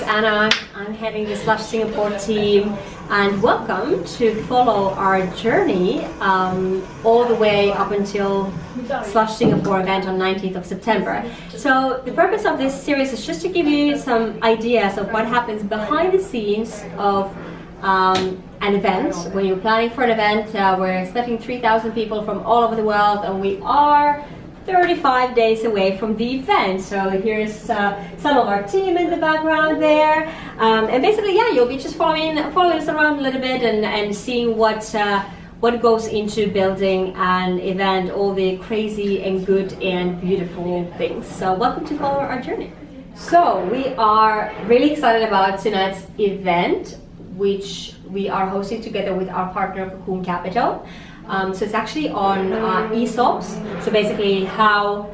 Anna. I'm heading the Slush Singapore team, and welcome to follow our journey all the way up until Slush Singapore event on 19th of September. So the purpose of this series is just to give you some ideas of what happens behind the scenes of an event. When you're planning for an event, we're expecting 3,000 people from all over the world, and we are 35 days away from the event. So here's some of our team in the background there, and basically, yeah, you'll be just following us around a little bit and seeing what goes into building an event, all the crazy and good and beautiful things. So welcome to follow our journey. So we are really excited about tonight's event, which we are hosting together with our partner Cocoon Capital. So it's actually on ESOPs, so basically how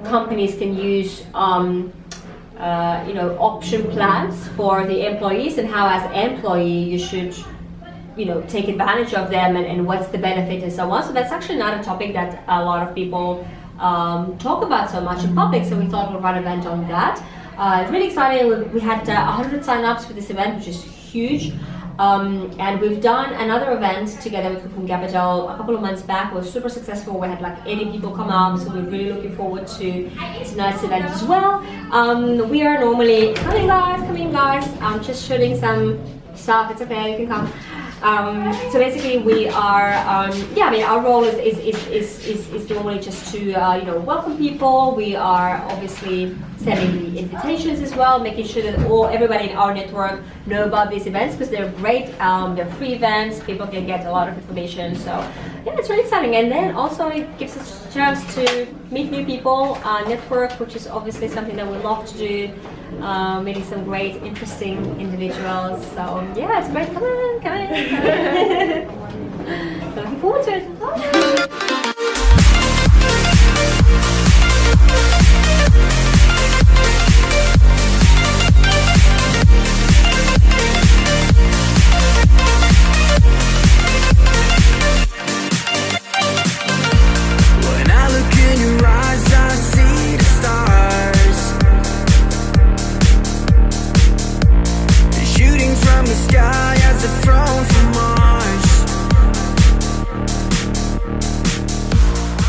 companies can use option plans for the employees, and how as an employee you should take advantage of them, and what's the benefit and so on. So that's actually not a topic that a lot of people talk about so much in public, so we thought we'd run an event on that. It's really exciting. We had 100 sign-ups for this event, which is huge. And we've done another event together with Cocoon Capital a couple of months back. It was super successful. We had like 80 people come out, so we're really looking forward to tonight's event as well. We are normally coming guys, just shooting some stuff. It's okay, you can come. So basically we are, our role is normally just to welcome people. We are obviously sending the invitations as well, making sure that everybody in our network know about these events, because they're great. They're free events. People can get a lot of information. So yeah, it's really exciting. And then also it gives us a chance to meet new people, network, which is obviously something that we love to do. Meeting some great, interesting individuals. So yeah, it's great. Come on. So looking forward to it. When I look in your eyes, I see the stars shooting from the sky as if thrown from Mars.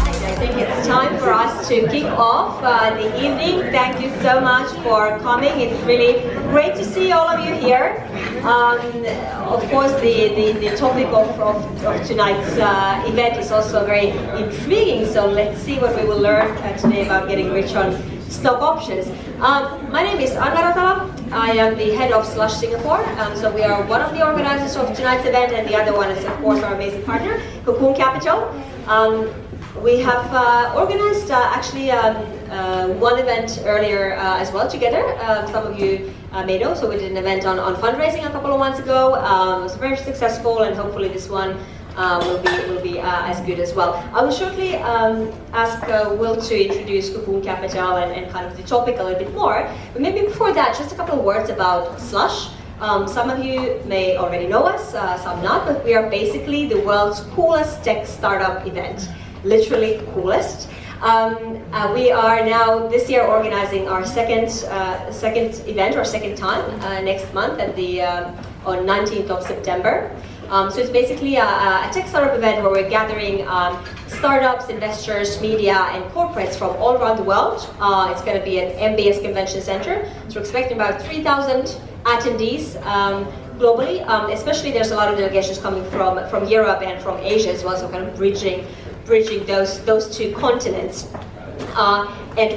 I think it's time for us to kick off the evening. Thank you so much for coming. It's really great to see all of you here. Of course, the topic of tonight's event is also very intriguing. So let's see what we will learn today about getting rich on stock options. My name is Anna. I am the head of Slush Singapore. So we are one of the organizers of tonight's event, and the other one is, of course, our amazing partner, Cocoon Capital. We have organized one event earlier as well together. Some of you may know, so we did an event on fundraising a couple of months ago. It was very successful, and hopefully this one will be as good as well. I will shortly ask Will to introduce Cocoon Capital and kind of the topic a little bit more. But maybe before that, just a couple of words about Slush. Some of you may already know us, some not, but we are basically the world's coolest tech startup event. Literally coolest. We are now this year organizing our second event, or second time, next month at on 19th of September. So it's basically a tech startup event where we're gathering startups, investors, media, and corporates from all around the world. It's going to be at MBS Convention Center. So we're expecting about 3,000 attendees globally. Especially there's a lot of delegations coming from Europe and from Asia as well. So kind of bridging those two continents. And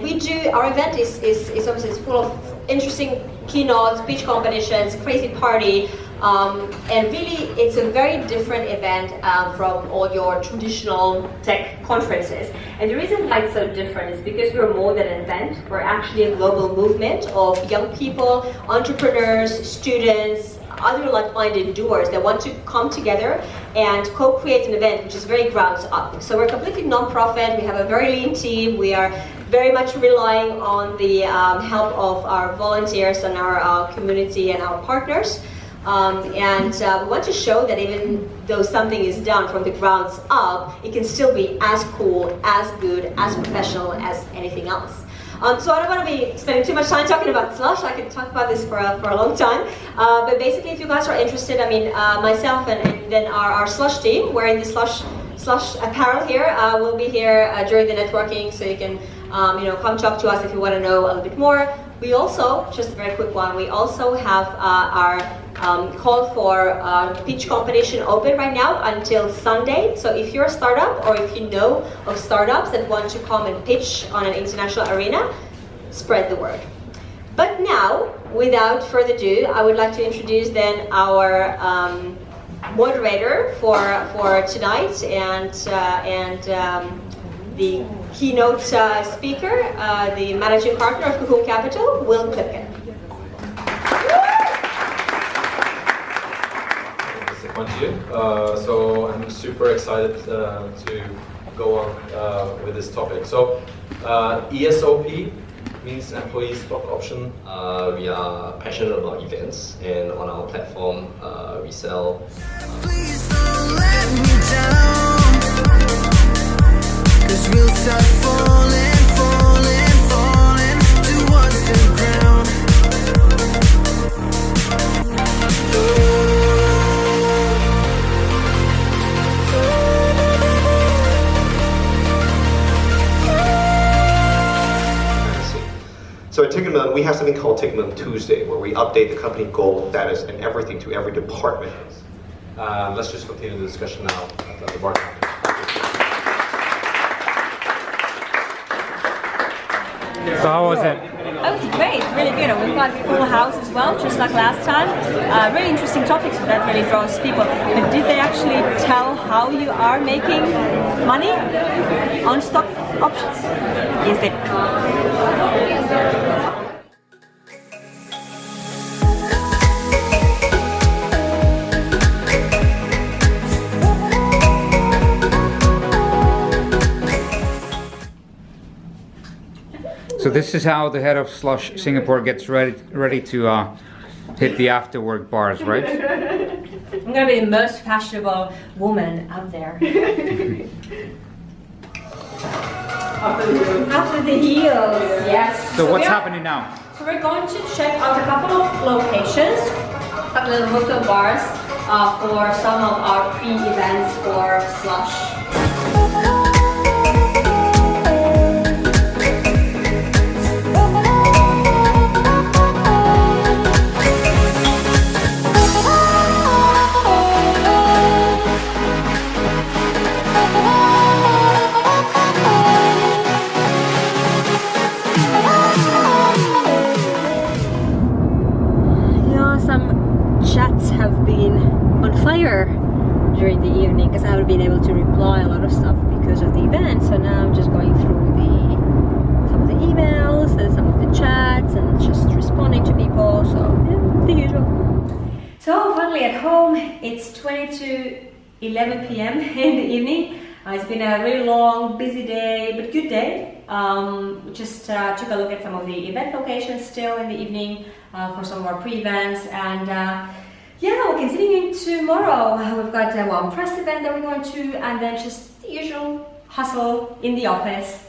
our event is obviously full of interesting keynotes, speech competitions, crazy party, and really it's a very different event from all your traditional tech conferences. And the reason why it's so different is because we're more than an event. We're actually a global movement of young people, entrepreneurs, students, other like-minded doers that want to come together and co-create an event which is very grounds up. So we're completely non-profit. We have a very lean team. We are very much relying on the help of our volunteers and our community and our partners. And we want to show that even though something is done from the grounds up, it can still be as cool, as good, as professional as anything else. So I don't want to be spending too much time talking about Slush. I could talk about this for a long time. But basically, if you guys are interested, I mean, myself and then our Slush team, wearing the Slush apparel here, will be here during the networking, so you can come talk to us if you want to know a little bit more. We also, just a very quick one, we also have our call for pitch competition open right now until Sunday. So if you're a startup or if you know of startups that want to come and pitch on an international arena, spread the word. But now, without further ado, I would like to introduce then our moderator for tonight and the keynote speaker, the managing partner of Cocoon Capital, Will Clifton. So I'm super excited to go on with this topic. So ESOP means employee stock option. We are passionate about events, and on our platform we sell. Please don't let me down, 'cause we'll start falling, falling, falling towards the ground. So at Ticketmill, we have something called Ticketmill Tuesday, where we update the company goal status and everything to every department. Let's just continue the discussion now at the bar. So how was it? Oh, it was great, really good. We've got a full house as well, just like last time. Really interesting topics that really draws people. But did they actually tell how you are making money on stock options? Yes, they did. So this is how the head of Slush Singapore gets ready to hit the after work bars, right? I'm gonna be the most fashionable woman out there. After the heels, yes. So what's happening now? So we're going to check out a couple of locations, a couple of rooftop bars for some of our pre-events for Slush. During the evening, because I haven't been able to reply a lot of stuff because of the event. So now I'm just going through some of the emails and some of the chats and just responding to people. So yeah, the usual. So finally at home, it's 20 to 11 p.m. in the evening. It's been a really long, busy day, but good day. Just took a look at some of the event locations still in the evening for some of our pre-events, and yeah, we're continuing tomorrow. We've got one press event that we're going to, and then just the usual hustle in the office.